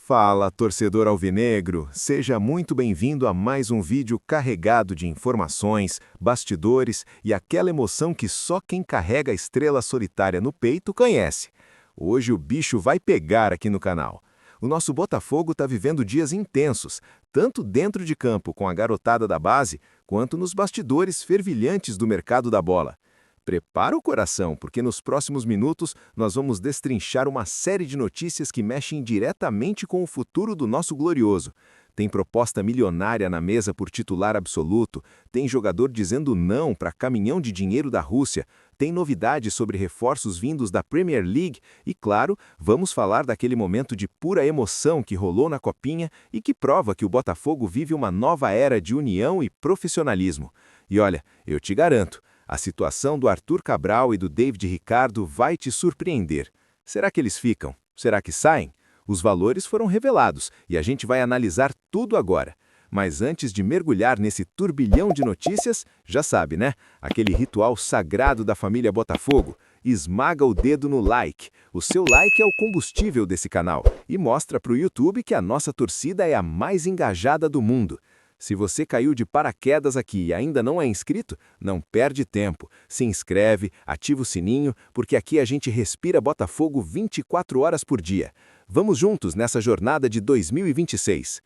Fala, torcedor alvinegro! Seja muito bem-vindo a mais um vídeo carregado de informações, bastidores e aquela emoção que só quem carrega a estrela solitária no peito conhece. Hoje o bicho vai pegar aqui no canal. O nosso Botafogo está vivendo dias intensos, tanto dentro de campo com a garotada da base, quanto nos bastidores fervilhantes do mercado da bola. Prepara o coração, porque nos próximos minutos nós vamos destrinchar uma série de notícias que mexem diretamente com o futuro do nosso glorioso. Tem proposta milionária na mesa por titular absoluto, tem jogador dizendo não para caminhão de dinheiro da Rússia, tem novidades sobre reforços vindos da Premier League e, claro, vamos falar daquele momento de pura emoção que rolou na Copinha e que prova que o Botafogo vive uma nova era de união e profissionalismo. E olha, eu te garanto, a situação do Arthur Cabral e do David Ricardo vai te surpreender. Será que eles ficam? Será que saem? Os valores foram revelados e a gente vai analisar tudo agora. Mas antes de mergulhar nesse turbilhão de notícias, já sabe, né? Aquele ritual sagrado da família Botafogo. Esmaga o dedo no like. O seu like é o combustível desse canal e mostra para o YouTube que a nossa torcida é a mais engajada do mundo. Se você caiu de paraquedas aqui e ainda não é inscrito, não perde tempo. Se inscreve, ativa o sininho, porque aqui a gente respira Botafogo 24 horas por dia. Vamos juntos nessa jornada de 2026.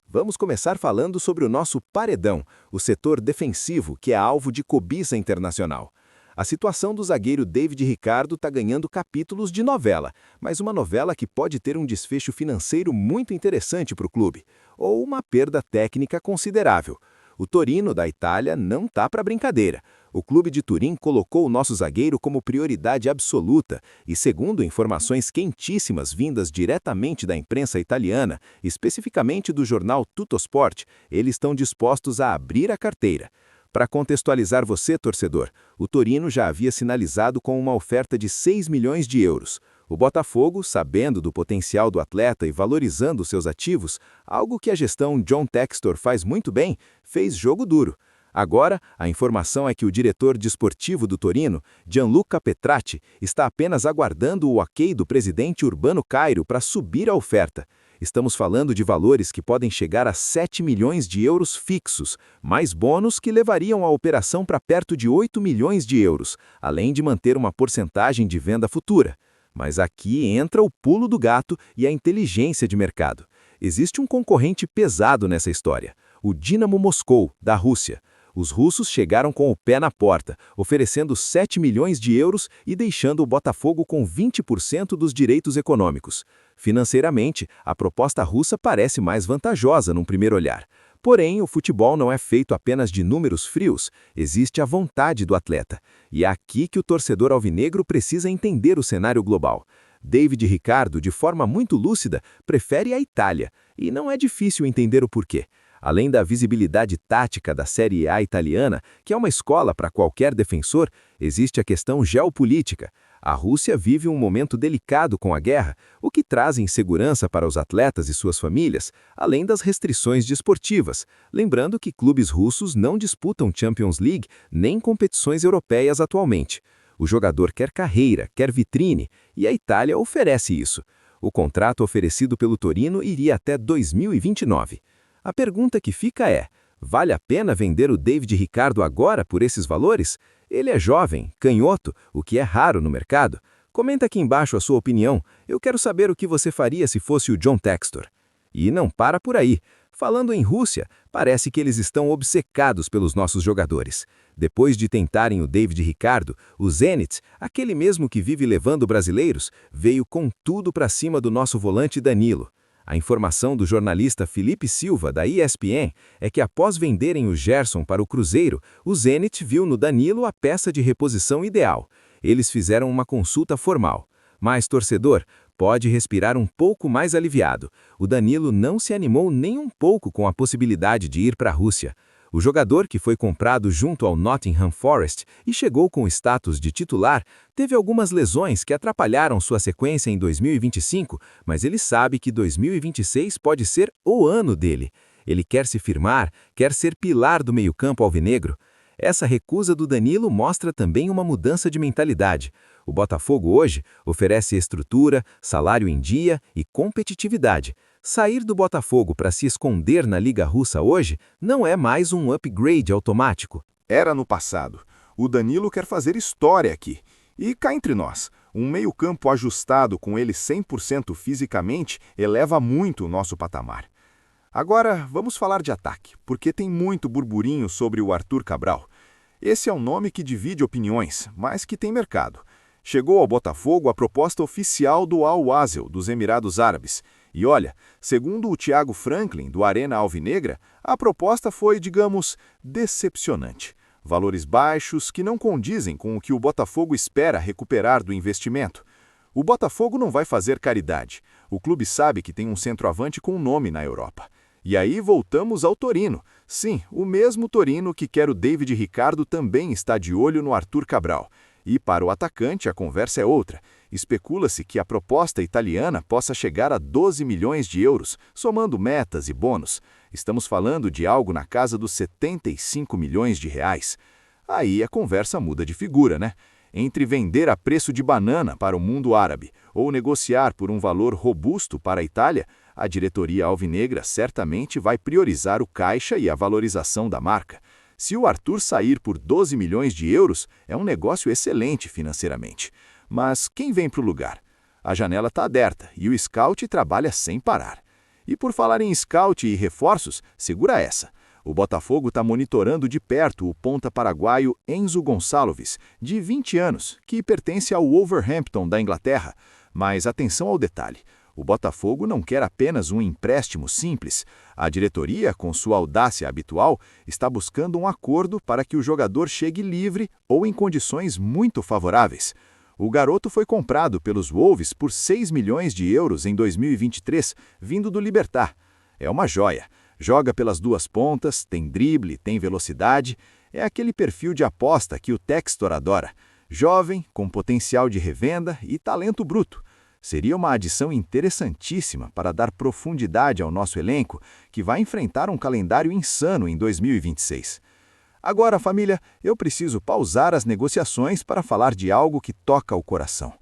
Vamos começar falando sobre o nosso paredão, o setor defensivo, que é alvo de cobiça internacional. A situação do zagueiro David Ricardo está ganhando capítulos de novela, mas uma novela que pode ter um desfecho financeiro muito interessante para o clube, ou uma perda técnica considerável. O Torino, da Itália, não está para brincadeira. O clube de Turim colocou o nosso zagueiro como prioridade absoluta e, segundo informações quentíssimas vindas diretamente da imprensa italiana, especificamente do jornal Tuttosport, eles estão dispostos a abrir a carteira. Para contextualizar você, torcedor, o Torino já havia sinalizado com uma oferta de 6 milhões de euros. O Botafogo, sabendo do potencial do atleta e valorizando seus ativos, algo que a gestão John Textor faz muito bem, fez jogo duro. Agora, a informação é que o diretor desportivo do Torino, Gianluca Petracci, está apenas aguardando o ok do presidente Urbano Cairo para subir a oferta. Estamos falando de valores que podem chegar a 7 milhões de euros fixos, mais bônus que levariam a operação para perto de 8 milhões de euros, além de manter uma porcentagem de venda futura. Mas aqui entra o pulo do gato e a inteligência de mercado. Existe um concorrente pesado nessa história, o Dinamo Moscou, da Rússia. Os russos chegaram com o pé na porta, oferecendo 7 milhões de euros e deixando o Botafogo com 20% dos direitos econômicos. Financeiramente, a proposta russa parece mais vantajosa num primeiro olhar. Porém, o futebol não é feito apenas de números frios, existe a vontade do atleta. E é aqui que o torcedor alvinegro precisa entender o cenário global. David Ricardo, de forma muito lúcida, prefere a Itália, e não é difícil entender o porquê. Além da visibilidade tática da Série A italiana, que é uma escola para qualquer defensor, existe a questão geopolítica. A Rússia vive um momento delicado com a guerra, o que traz insegurança para os atletas e suas famílias, além das restrições desportivas. Lembrando que clubes russos não disputam Champions League nem competições europeias atualmente. O jogador quer carreira, quer vitrine, e a Itália oferece isso. O contrato oferecido pelo Torino iria até 2029. A pergunta que fica é, vale a pena vender o David Ricardo agora por esses valores? Ele é jovem, canhoto, o que é raro no mercado. Comenta aqui embaixo a sua opinião, eu quero saber o que você faria se fosse o John Textor. E não para por aí. Falando em Rússia, parece que eles estão obcecados pelos nossos jogadores. Depois de tentarem o David Ricardo, o Zenit, aquele mesmo que vive levando brasileiros, veio com tudo para cima do nosso volante Danilo. A informação do jornalista Felipe Silva, da ESPN, é que após venderem o Gerson para o Cruzeiro, o Zenit viu no Danilo a peça de reposição ideal. Eles fizeram uma consulta formal. Mas, torcedor, pode respirar um pouco mais aliviado. O Danilo não se animou nem um pouco com a possibilidade de ir para a Rússia. O jogador, que foi comprado junto ao Nottingham Forest e chegou com status de titular, teve algumas lesões que atrapalharam sua sequência em 2025, mas ele sabe que 2026 pode ser o ano dele. Ele quer se firmar, quer ser pilar do meio-campo alvinegro. Essa recusa do Danilo mostra também uma mudança de mentalidade. O Botafogo hoje oferece estrutura, salário em dia e competitividade. Sair do Botafogo para se esconder na Liga Russa hoje não é mais um upgrade automático. Era no passado. O Danilo quer fazer história aqui. E cá entre nós, um meio-campo ajustado com ele 100% fisicamente eleva muito o nosso patamar. Agora, vamos falar de ataque, porque tem muito burburinho sobre o Arthur Cabral. Esse é um nome que divide opiniões, mas que tem mercado. Chegou ao Botafogo a proposta oficial do Al Wasl, dos Emirados Árabes. E olha, segundo o Thiago Franklin, do Arena Alvinegra, a proposta foi, digamos, decepcionante. Valores baixos que não condizem com o que o Botafogo espera recuperar do investimento. O Botafogo não vai fazer caridade. O clube sabe que tem um centroavante com nome na Europa. E aí voltamos ao Torino. Sim, o mesmo Torino que quer o David Ricardo também está de olho no Arthur Cabral. E para o atacante a conversa é outra. Especula-se que a proposta italiana possa chegar a 12 milhões de euros, somando metas e bônus. Estamos falando de algo na casa dos 75 milhões de reais. Aí a conversa muda de figura, né? Entre vender a preço de banana para o mundo árabe ou negociar por um valor robusto para a Itália, a diretoria alvinegra certamente vai priorizar o caixa e a valorização da marca. Se o Arthur sair por 12 milhões de euros, é um negócio excelente financeiramente. Mas quem vem para o lugar? A janela está aberta e o scout trabalha sem parar. E por falar em scout e reforços, segura essa. O Botafogo está monitorando de perto o ponta paraguaio Enzo Gonçalves, de 20 anos, que pertence ao Wolverhampton da Inglaterra. Mas atenção ao detalhe. O Botafogo não quer apenas um empréstimo simples. A diretoria, com sua audácia habitual, está buscando um acordo para que o jogador chegue livre ou em condições muito favoráveis. O garoto foi comprado pelos Wolves por 6 milhões de euros em 2023, vindo do Libertad. É uma joia. Joga pelas duas pontas, tem drible, tem velocidade. É aquele perfil de aposta que o Textor adora. Jovem, com potencial de revenda e talento bruto. Seria uma adição interessantíssima para dar profundidade ao nosso elenco, que vai enfrentar um calendário insano em 2026. Agora, família, eu preciso pausar as negociações para falar de algo que toca o coração.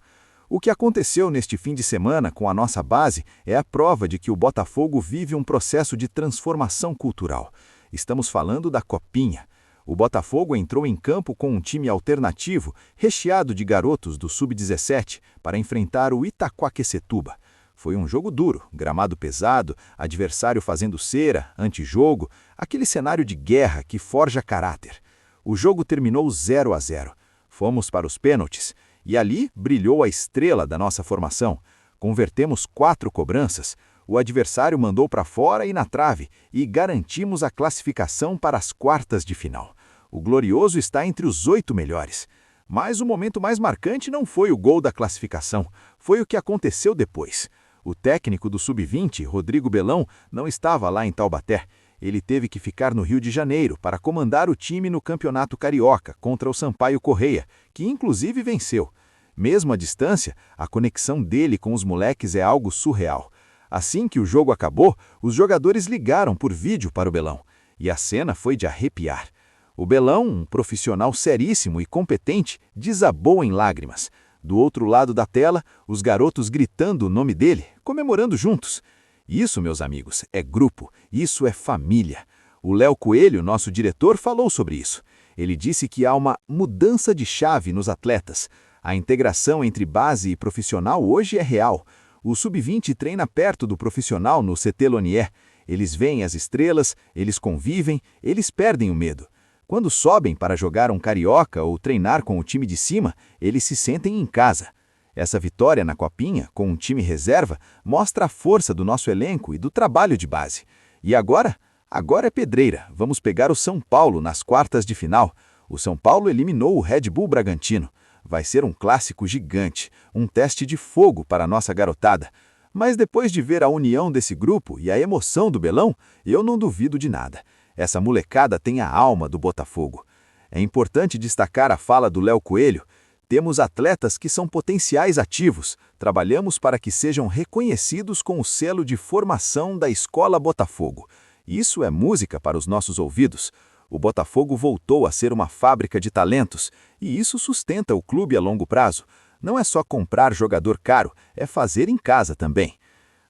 O que aconteceu neste fim de semana com a nossa base é a prova de que o Botafogo vive um processo de transformação cultural. Estamos falando da Copinha. O Botafogo entrou em campo com um time alternativo, recheado de garotos do Sub-17, para enfrentar o Itaquaquecetuba. Foi um jogo duro, gramado pesado, adversário fazendo cera, antijogo, aquele cenário de guerra que forja caráter. O jogo terminou 0-0. Fomos para os pênaltis e ali brilhou a estrela da nossa formação. Convertemos 4 cobranças. O adversário mandou para fora e na trave, e garantimos a classificação para as quartas de final. O Glorioso está entre os 8 melhores. Mas o momento mais marcante não foi o gol da classificação, foi o que aconteceu depois. O técnico do Sub-20, Rodrigo Belão, não estava lá em Taubaté. Ele teve que ficar no Rio de Janeiro para comandar o time no Campeonato Carioca contra o Sampaio Corrêa, que inclusive venceu. Mesmo à distância, a conexão dele com os moleques é algo surreal. Assim que o jogo acabou, os jogadores ligaram por vídeo para o Belão. E a cena foi de arrepiar. O Belão, um profissional seríssimo e competente, desabou em lágrimas. Do outro lado da tela, os garotos gritando o nome dele, comemorando juntos. Isso, meus amigos, é grupo, isso é família. O Léo Coelho, nosso diretor, falou sobre isso. Ele disse que há uma mudança de chave nos atletas. A integração entre base e profissional hoje é real. O Sub-20 treina perto do profissional no CT Lonier. Eles veem as estrelas, eles convivem, eles perdem o medo. Quando sobem para jogar um carioca ou treinar com o time de cima, eles se sentem em casa. Essa vitória na Copinha, com um time reserva, mostra a força do nosso elenco e do trabalho de base. E agora? Agora é pedreira. Vamos pegar o São Paulo nas quartas de final. O São Paulo eliminou o Red Bull Bragantino. Vai ser um clássico gigante, um teste de fogo para a nossa garotada. Mas depois de ver a união desse grupo e a emoção do Belão, eu não duvido de nada. Essa molecada tem a alma do Botafogo. É importante destacar a fala do Léo Coelho. Temos atletas que são potenciais ativos. Trabalhamos para que sejam reconhecidos com o selo de formação da Escola Botafogo. Isso é música para os nossos ouvidos. O Botafogo voltou a ser uma fábrica de talentos, e isso sustenta o clube a longo prazo. Não é só comprar jogador caro, é fazer em casa também.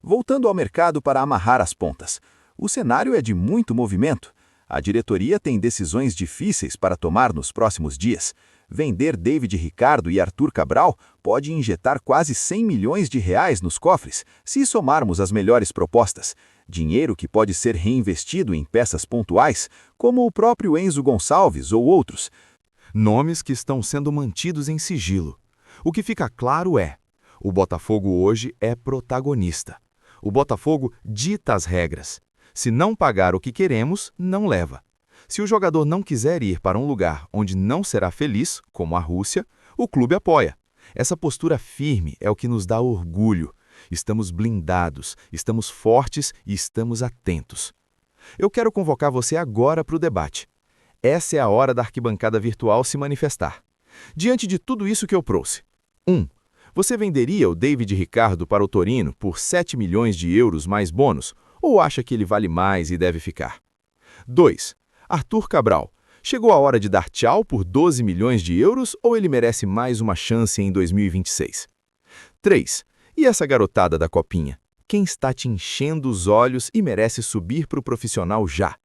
Voltando ao mercado para amarrar as pontas. O cenário é de muito movimento. A diretoria tem decisões difíceis para tomar nos próximos dias. Vender David Ricardo e Arthur Cabral pode injetar quase 100 milhões de reais nos cofres, se somarmos as melhores propostas. Dinheiro que pode ser reinvestido em peças pontuais, como o próprio Enzo Gonçalves ou outros. Nomes que estão sendo mantidos em sigilo. O que fica claro é: o Botafogo hoje é protagonista. O Botafogo dita as regras. Se não pagar o que queremos, não leva. Se o jogador não quiser ir para um lugar onde não será feliz, como a Rússia, o clube apoia. Essa postura firme é o que nos dá orgulho. Estamos blindados, estamos fortes e estamos atentos. Eu quero convocar você agora para o debate. Essa é a hora da arquibancada virtual se manifestar. Diante de tudo isso que eu trouxe. 1. Você venderia o David Ricardo para o Torino por 7 milhões de euros mais bônus, ou acha que ele vale mais e deve ficar? 2. Arthur Cabral. Chegou a hora de dar tchau por 12 milhões de euros ou ele merece mais uma chance em 2026? 3. E essa garotada da copinha? Quem está te enchendo os olhos e merece subir para o profissional já?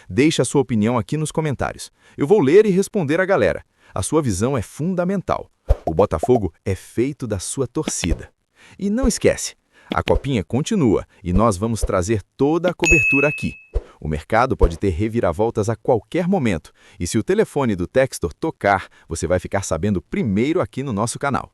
Deixe a sua opinião aqui nos comentários. Eu vou ler e responder a galera. A sua visão é fundamental. O Botafogo é feito da sua torcida. E não esquece, a copinha continua e nós vamos trazer toda a cobertura aqui. O mercado pode ter reviravoltas a qualquer momento, e se o telefone do Textor tocar, você vai ficar sabendo primeiro aqui no nosso canal.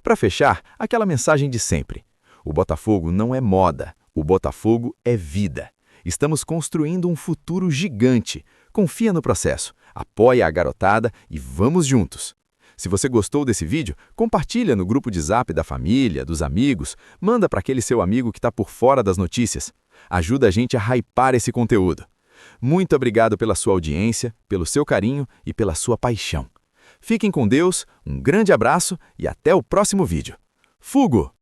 Para fechar, aquela mensagem de sempre. O Botafogo não é moda, o Botafogo é vida. Estamos construindo um futuro gigante. Confia no processo, apoia a garotada e vamos juntos. Se você gostou desse vídeo, compartilha no grupo de Zap da família, dos amigos, manda para aquele seu amigo que está por fora das notícias. Ajuda a gente a hypar esse conteúdo. Muito obrigado pela sua audiência, pelo seu carinho e pela sua paixão. Fiquem com Deus, um grande abraço e até o próximo vídeo. Fugo!